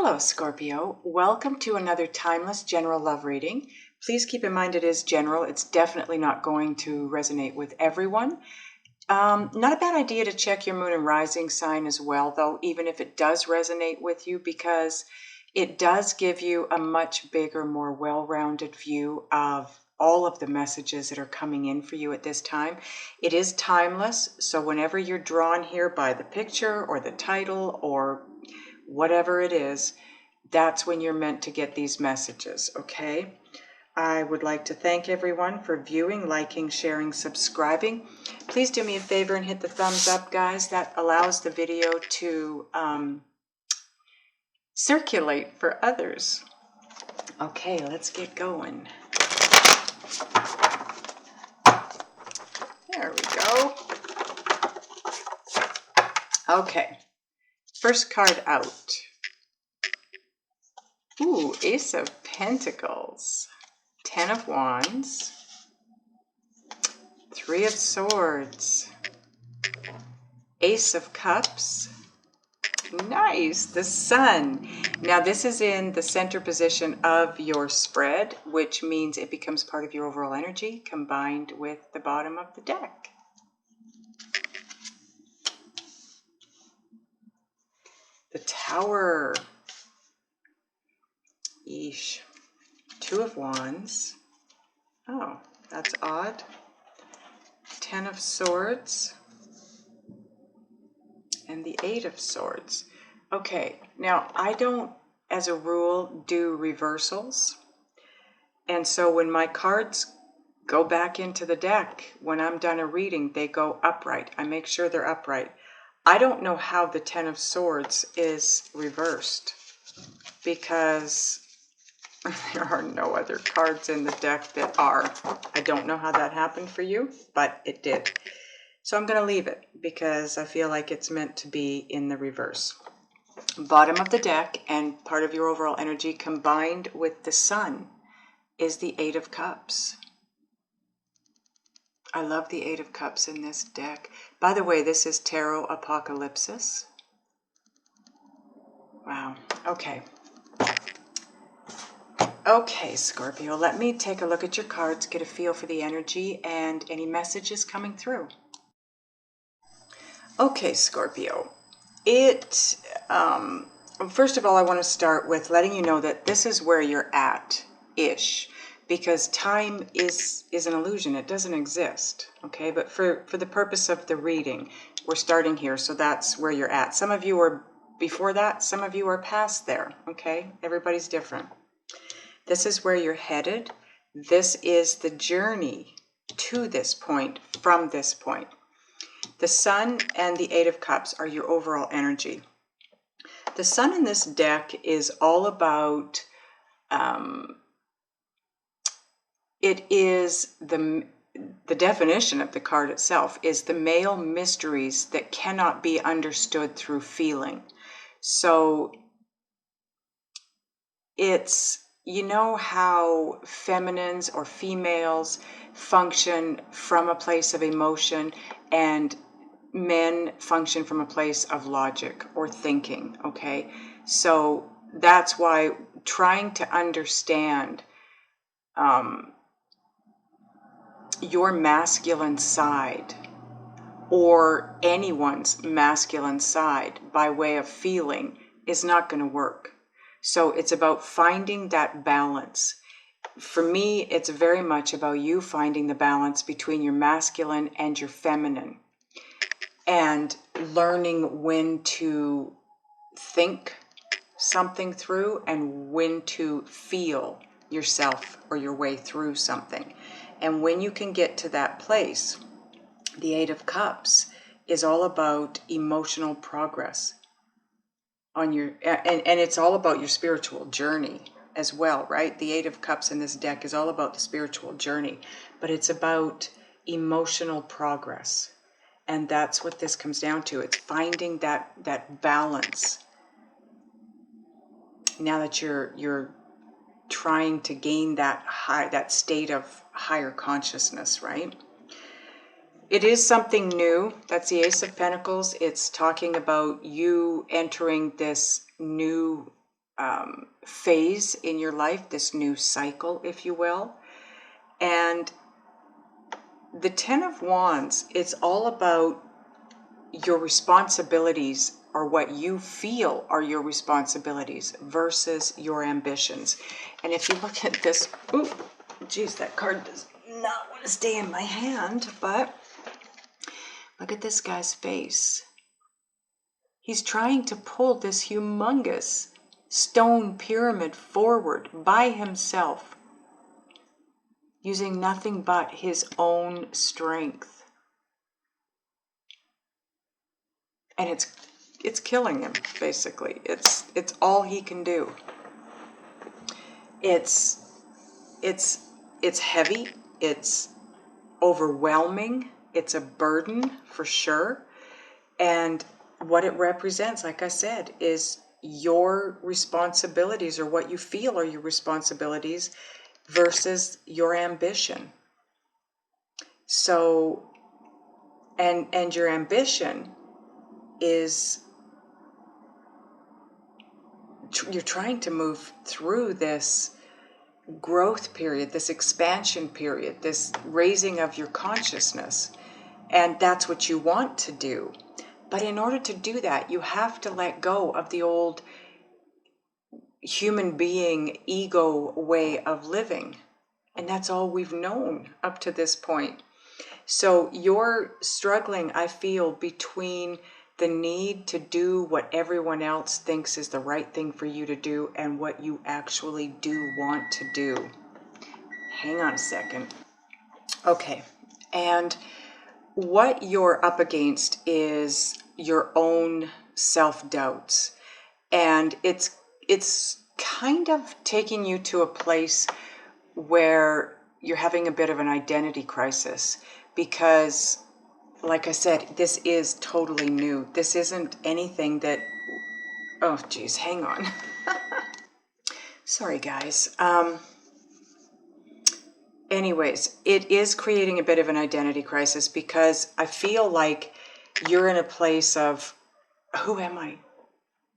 Hello, Scorpio. Welcome to another timeless general love reading. Please keep in mind it is general. It's definitely not going to resonate with everyone. Not a bad idea to check your moon and rising sign as well, though, even if it does resonate with you, because it does give you a much bigger, more well-rounded view of all of the messages that are coming in for you at this time. It is timeless, so whenever you're drawn here by the picture or the title or whatever it is, that's when you're meant to get these messages, okay? I would like to thank everyone for viewing, liking, sharing, subscribing. Please do me a favor and hit the thumbs up, guys. That allows the video to circulate for others. Okay, let's get going. There we go. Okay, first card out. Ooh, Ace of Pentacles, 10 of Wands, 3 of Swords, Ace of Cups. Nice, the Sun. Now this is in the center position of your spread, which means it becomes part of your overall energy combined with the bottom of the deck. The Tower. Yeesh. 2 of Wands. Oh, that's odd. 10 of Swords. And the 8 of Swords. Okay, now I don't, as a rule, do reversals. And so when my cards go back into the deck, when I'm done a reading, they go upright. I make sure they're upright. I don't know how the 10 of Swords is reversed, because there are no other cards in the deck that are. I don't know how that happened for you, but it did. So I'm going to leave it because I feel like it's meant to be in the reverse. Bottom of the deck and part of your overall energy combined with the Sun is the 8 of Cups. I love the 8 of Cups in this deck. By the way, this is Tarot Apokalypsis. Wow. Okay. Okay, Scorpio, let me take a look at your cards, get a feel for the energy and any messages coming through. Okay, Scorpio, first of all, I want to start with letting you know that this is where you're at-ish, because time is an illusion. It doesn't exist, okay? But for the purpose of the reading, we're starting here, so that's where you're at. Some of you are before that, some of you are past there, okay? Everybody's different. This is where you're headed. This is the journey to this point, from this point. The Sun and the 8 of Cups are your overall energy. The Sun in this deck is all about, it is the definition of the card itself is the male mysteries that cannot be understood through feeling. So it's, you know how feminines or females function from a place of emotion and men function from a place of logic or thinking, okay? So that's why trying to understand your masculine side or anyone's masculine side by way of feeling is not going to work. So it's about finding that balance. For me, it's very much about you finding the balance between your masculine and your feminine, and learning when to think something through and when to feel yourself or your way through something. And when you can get to that place, the 8 of Cups is all about emotional progress on your, and it's all about your spiritual journey as well, right? The 8 of Cups in this deck is all about the spiritual journey, but it's about emotional progress. And that's what this comes down to. It's finding that balance. Now that you're trying to gain that state of higher consciousness, right? It is something new. That's the Ace of Pentacles. It's talking about you entering this new phase in your life, this new cycle, if you will. And the Ten of Wands, it's all about your responsibilities, or what you feel are your responsibilities versus your ambitions. And if you look at this, ooh, geez, that card does not want to stay in my hand, but look at this guy's face. He's trying to pull this humongous stone pyramid forward by himself, using nothing but his own strength. And it's killing him, basically. It's all he can do. It's heavy, it's overwhelming, it's a burden for sure. And what it represents, like I said, is your responsibilities, or what you feel are your responsibilities, versus your ambition. So, and your ambition is, you're trying to move through this growth period, this expansion period, this raising of your consciousness. And that's what you want to do. But in order to do that, you have to let go of the old human being ego way of living. And that's all we've known up to this point. So you're struggling, I feel, between the need to do what everyone else thinks is the right thing for you to do and what you actually do want to do. Hang on a second. Okay. And what you're up against is your own self-doubts. And it's kind of taking you to a place where you're having a bit of an identity crisis, because, like I said, this is totally new. This isn't anything that, oh geez, hang on. Sorry guys. Anyways, it is creating a bit of an identity crisis, because I feel like you're in a place of, who am I?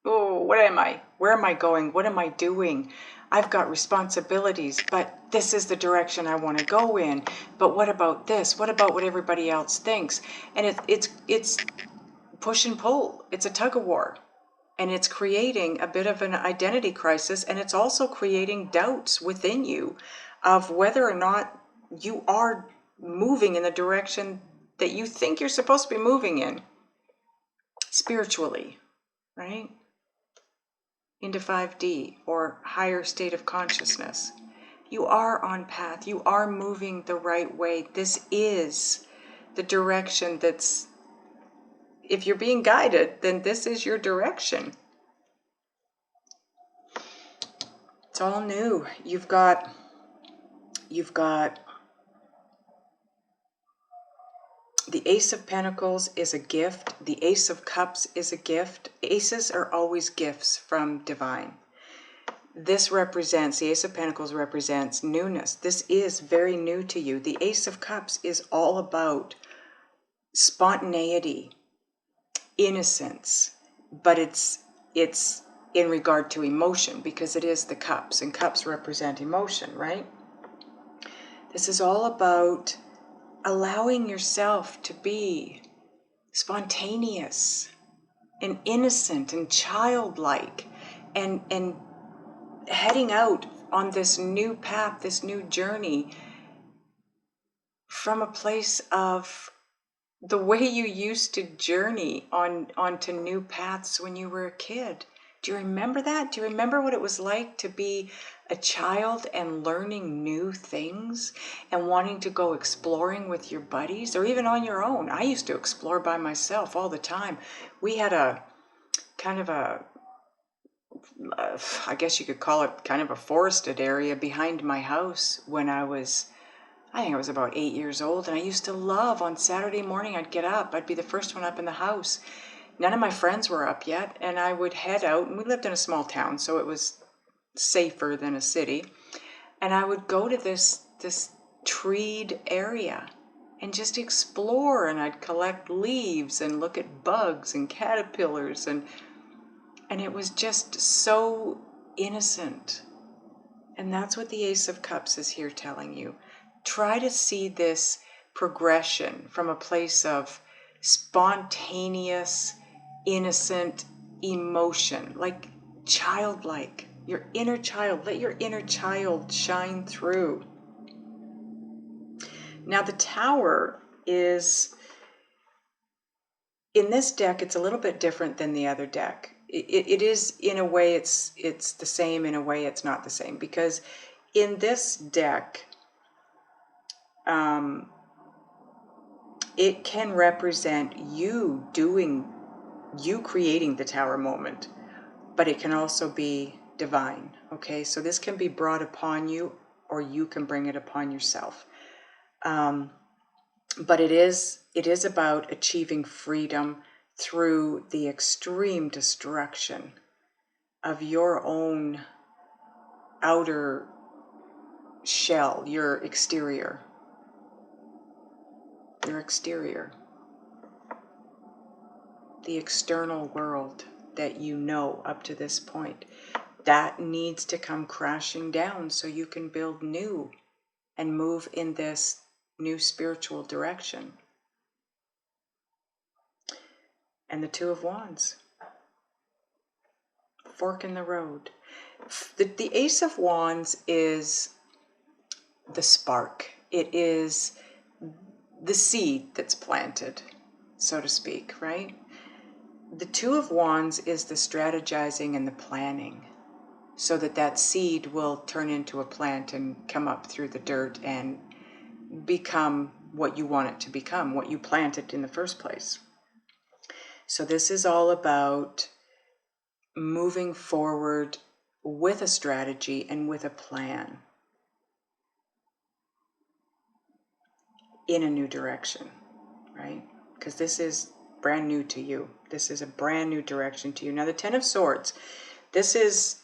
Oh, what am I? Where am I going? What am I doing? I've got responsibilities, but this is the direction I want to go in. But what about this? What about what everybody else thinks? And it's push and pull. It's a tug of war. And it's creating a bit of an identity crisis. And it's also creating doubts within you of whether or not you are moving in the direction that you think you're supposed to be moving in spiritually, right? Into 5D or higher state of consciousness. You are on path. You are moving the right way. This is the direction that's, if you're being guided, then this is your direction. It's all new. You've got the Ace of Pentacles is a gift. The Ace of Cups is a gift. Aces are always gifts from divine. This represents, the Ace of Pentacles represents newness. This is very new to you. The Ace of Cups is all about spontaneity, innocence, but it's in regard to emotion, because it is the cups, and cups represent emotion, right? This is all about allowing yourself to be spontaneous and innocent and childlike, and heading out on this new path, this new journey, from a place of the way you used to journey onto new paths when you were a kid. Do you remember that? Do you remember what it was like to be a child and learning new things and wanting to go exploring with your buddies, or even on your own? I used to explore by myself all the time. We had a kind of a, I guess you could call it kind of a forested area behind my house when I think I was about 8 years old, and I used to love, on Saturday morning, I'd get up, I'd be the first one up in the house. None of my friends were up yet, and I would head out, and we lived in a small town, so it was safer than a city, and I would go to this treed area and just explore, and I'd collect leaves and look at bugs and caterpillars, and it was just so innocent. And that's what the Ace of Cups is here telling you. Try to see this progression from a place of spontaneous, innocent emotion, like childlike, your inner child. Let your inner child shine through. Now the Tower is, in this deck, it's a little bit different than the other deck. It is, in a way, it's the same, in a way it's not the same, because in this deck, it can represent you creating the Tower moment, but it can also be divine. Okay, so this can be brought upon you, or you can bring it upon yourself. But it is about achieving freedom through the extreme destruction of your own outer shell, your exterior. The external world that you know up to this point. That needs to come crashing down so you can build new and move in this new spiritual direction. And the Two of Wands. Fork in the road. The Ace of Wands is the spark. It is the seed that's planted, so to speak, right? The Two of Wands is the strategizing and the planning, so that seed will turn into a plant and come up through the dirt and become what you want it to become, what you planted in the first place. So this is all about moving forward with a strategy and with a plan in a new direction, right? Because this is brand new to you. This is a brand new direction to you. Now the Ten of Swords, this is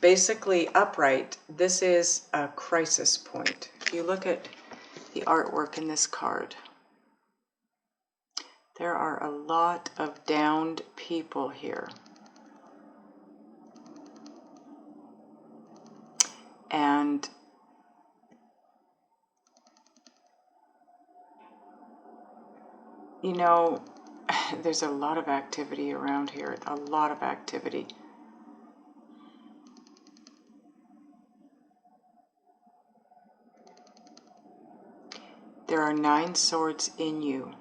basically upright. This is a crisis point. If you look at the artwork in this card, there are a lot of downed people here. And you know, there's a lot of activity around here, a lot of activity. There are 9 swords in you,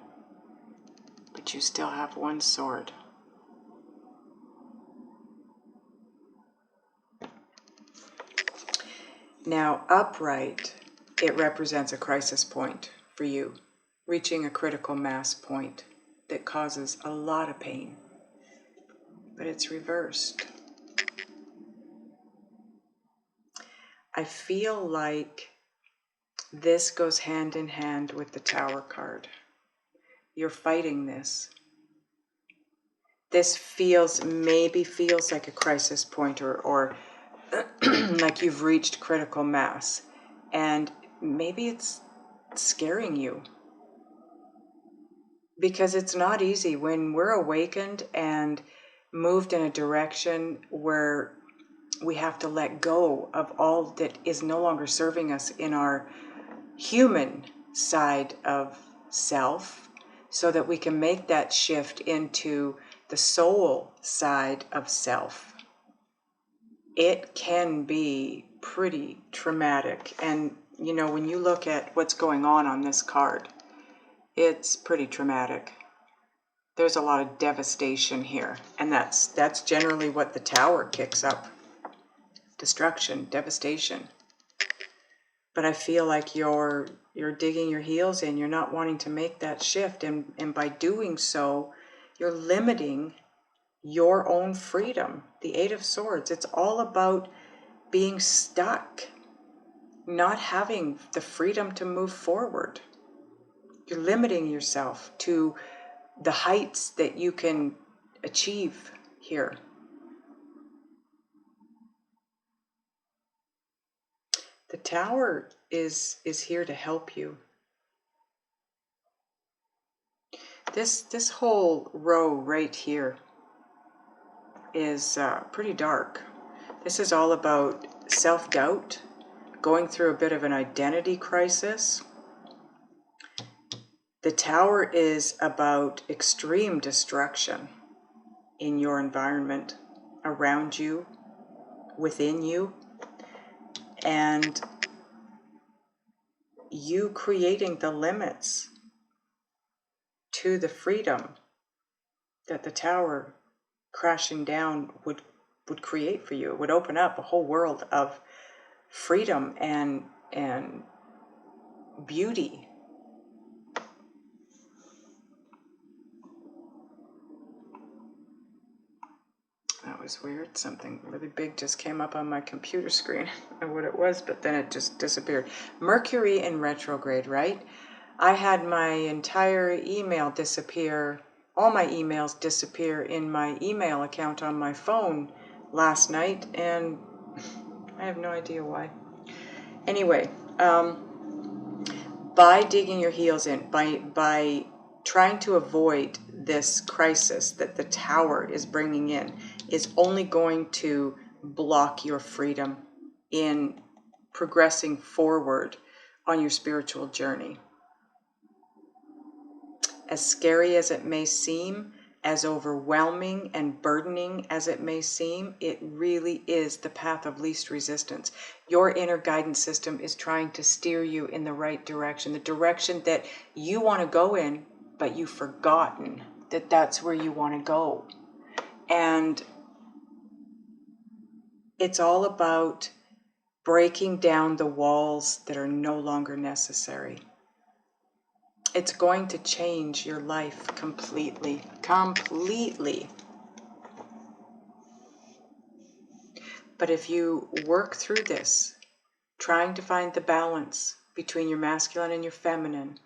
but you still have 1 sword. Now, upright, it represents a crisis point for you, reaching a critical mass point that causes a lot of pain, but it's reversed. I feel like this goes hand in hand with the Tower card. You're fighting this. This maybe feels like a crisis point, or like you've reached critical mass, and maybe it's scaring you, because it's not easy when we're awakened and moved in a direction where we have to let go of all that is no longer serving us in our human side of self, so that we can make that shift into the soul side of self. It can be pretty traumatic. And you know, when you look at what's going on this card, it's pretty traumatic. There's a lot of devastation here, and that's generally what the Tower kicks up. Destruction, devastation. But I feel like you're digging your heels in. You're not wanting to make that shift, and by doing so, you're limiting your own freedom. The Eight of Swords, it's all about being stuck, not having the freedom to move forward. You're limiting yourself to the heights that you can achieve here. The Tower is here to help you. This whole row right here is pretty dark. This is all about self-doubt, going through a bit of an identity crisis. The Tower is about extreme destruction in your environment, around you, within you, and you creating the limits to the freedom that the Tower crashing down would create for you. It would open up a whole world of freedom and beauty. That was weird. Something really big just came up on my computer screen. I don't know what it was, but then it just disappeared. Mercury in retrograde, right? I had my entire email disappear, all my emails disappear in my email account on my phone last night, and I have no idea why. Anyway, by digging your heels in, by trying to avoid this crisis that the Tower is bringing in, is only going to block your freedom in progressing forward on your spiritual journey. As scary as it may seem, as overwhelming and burdening as it may seem, it really is the path of least resistance. Your inner guidance system is trying to steer you in the right direction, the direction that you want to go in, but you've forgotten that that's where you want to go. And it's all about breaking down the walls that are no longer necessary. It's going to change your life completely, completely. But if you work through this, trying to find the balance between your masculine and your feminine,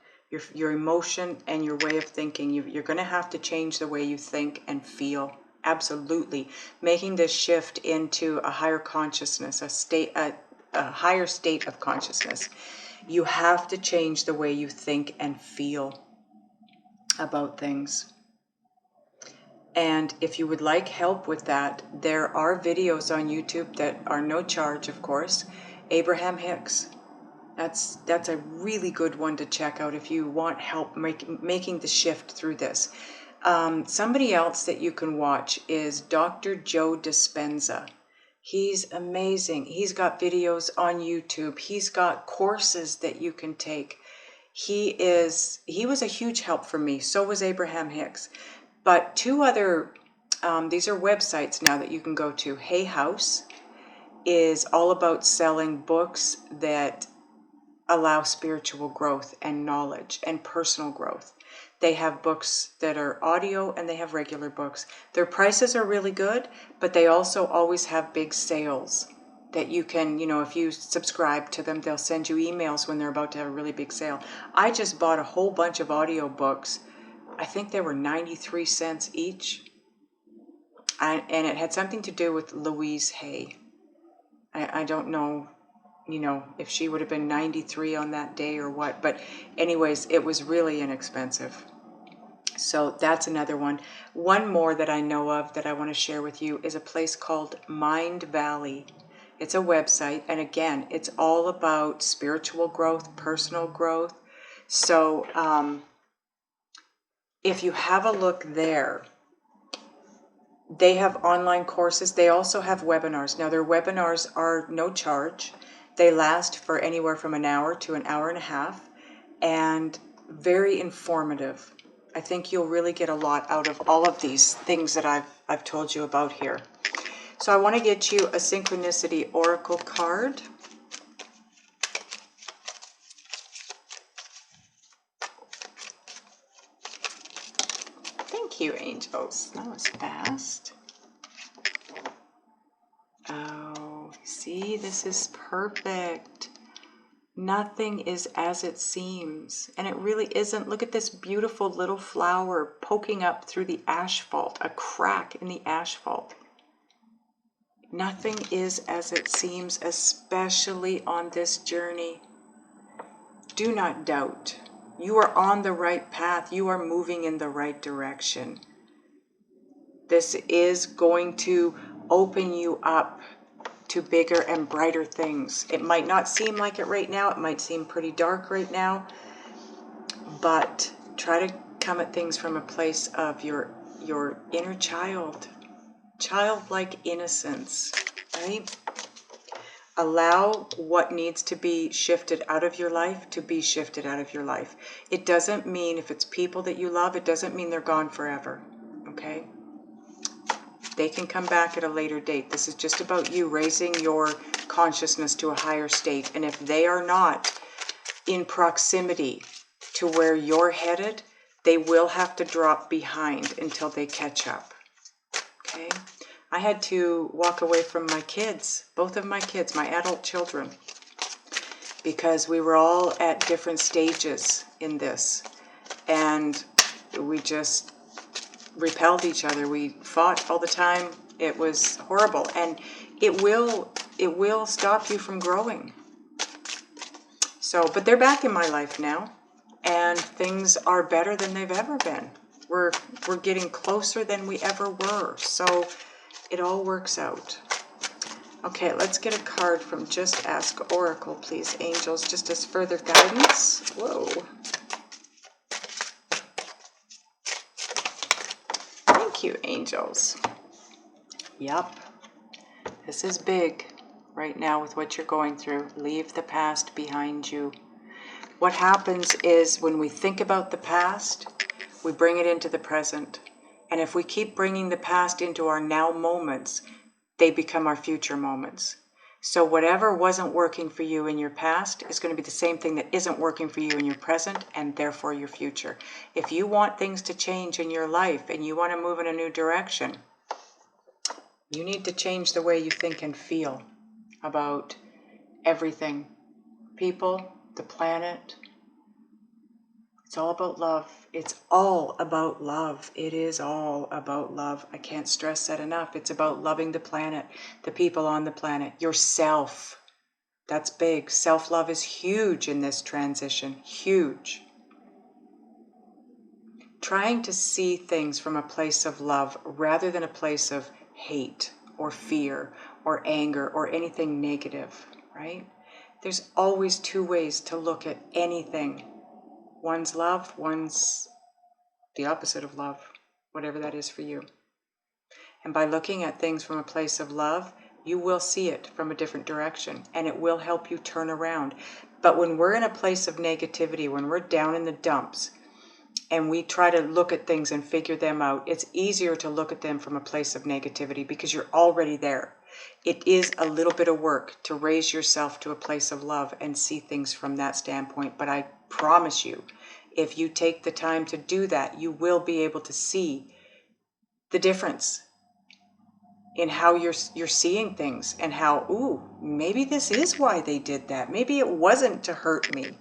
your emotion and your way of thinking, you're going to have to change the way you think and feel. Absolutely. Making this shift into a higher consciousness, a higher state of consciousness. You have to change the way you think and feel about things. And if you would like help with that, there are videos on YouTube that are no charge, of course. Abraham Hicks. That's a really good one to check out if you want help making the shift through this. Somebody else that you can watch is Dr. Joe Dispenza. He's amazing. He's got videos on YouTube. He's got courses that you can take. He was a huge help for me. So was Abraham Hicks. But two other, these are websites now that you can go to. Hay House is all about selling books that allow spiritual growth and knowledge and personal growth. They have books that are audio and they have regular books. Their prices are really good, but they also always have big sales that you can, if you subscribe to them, they'll send you emails when they're about to have a really big sale. I just bought a whole bunch of audio books. I think they were 93 cents each. And it had something to do with Louise Hay. I don't know, if she would have been 93 on that day or what. But anyways, it was really inexpensive. So that's another one. One more that I know of that I want to share with you is a place called Mind Valley. It's a website. And again, it's all about spiritual growth, personal growth. So if you have a look there, they have online courses. They also have webinars. Now, their webinars are no charge. They last for anywhere from an hour to an hour and a half, and very informative. I think you'll really get a lot out of all of these things that I've told you about here. So I want to get you a Synchronicity Oracle card. Thank you, angels. That was fast. Oh, see, this is perfect. Nothing is as it seems, and it really isn't. Look at this beautiful little flower poking up through the asphalt, a crack in the asphalt. Nothing is as it seems, especially on this journey. Do not doubt. You are on the right path. You are moving in the right direction. This is going to open you up to bigger and brighter things. It might not seem like it right now. It might seem pretty dark right now. But try to come at things from a place of your inner child. Childlike innocence, right? Allow what needs to be shifted out of your life to be shifted out of your life. It doesn't mean if it's people that you love, it doesn't mean they're gone forever, okay? They can come back at a later date. This is just about you raising your consciousness to a higher state. And if they are not in proximity to where you're headed, they will have to drop behind until they catch up, okay? I had to walk away from my kids, both of my kids, my adult children, because we were all at different stages in this, and we just repelled each other. We fought all the time. It was horrible, and it will stop you from growing. So, but they're back in my life now, and things are better than they've ever been. We're getting closer than we ever were. So it all works out. Okay, let's get a card from Just Ask Oracle, please, angels, just as further guidance. Whoa. Thank you, angels. Yep. This is big right now with what you're going through. Leave the past behind you. What happens is when we think about the past, we bring it into the present. And if we keep bringing the past into our now moments, they become our future moments. So whatever wasn't working for you in your past is going to be the same thing that isn't working for you in your present, and therefore your future. If you want things to change in your life and you want to move in a new direction, you need to change the way you think and feel about everything. People, the planet. It's all about love. It's all about love. It is all about love. I can't stress that enough. It's about loving the planet, the people on the planet, yourself. That's big. Self-love is huge in this transition. Huge. Trying to see things from a place of love rather than a place of hate or fear or anger or anything negative, right? There's always two ways to look at anything. One's love, one's the opposite of love, whatever that is for you. And by looking at things from a place of love, you will see it from a different direction, and it will help you turn around. But when we're in a place of negativity, when we're down in the dumps, and we try to look at things and figure them out, it's easier to look at them from a place of negativity because you're already there. It is a little bit of work to raise yourself to a place of love and see things from that standpoint. But I promise you, if you take the time to do that, you will be able to see the difference in how you're seeing things and how, ooh, maybe this is why they did that. Maybe it wasn't to hurt me,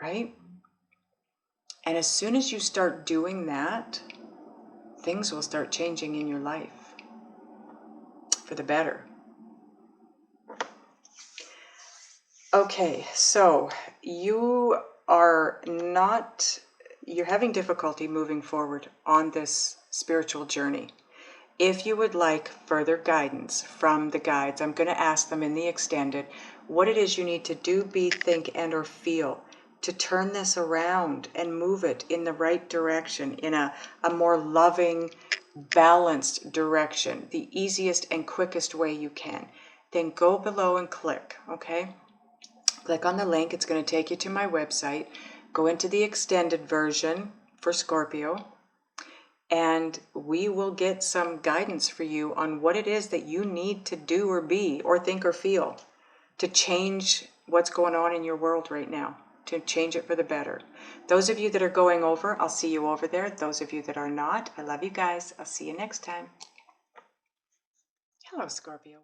right? And as soon as you start doing that, things will start changing in your life for the better. Okay, so you're having difficulty moving forward on this spiritual journey. If you would like further guidance from the guides, I'm going to ask them in the extended what it is you need to do, be, think, and or feel to turn this around and move it in the right direction, in a more loving, balanced direction, the easiest and quickest way you can. Then go below and click, okay? Click on the link. It's going to take you to my website. Go into the extended version for Scorpio, and we will get some guidance for you on what it is that you need to do or be or think or feel to change what's going on in your world right now, to change it for the better. Those of you that are going over, I'll see you over there. Those of you that are not, I love you guys. I'll see you next time. Hello, Scorpio.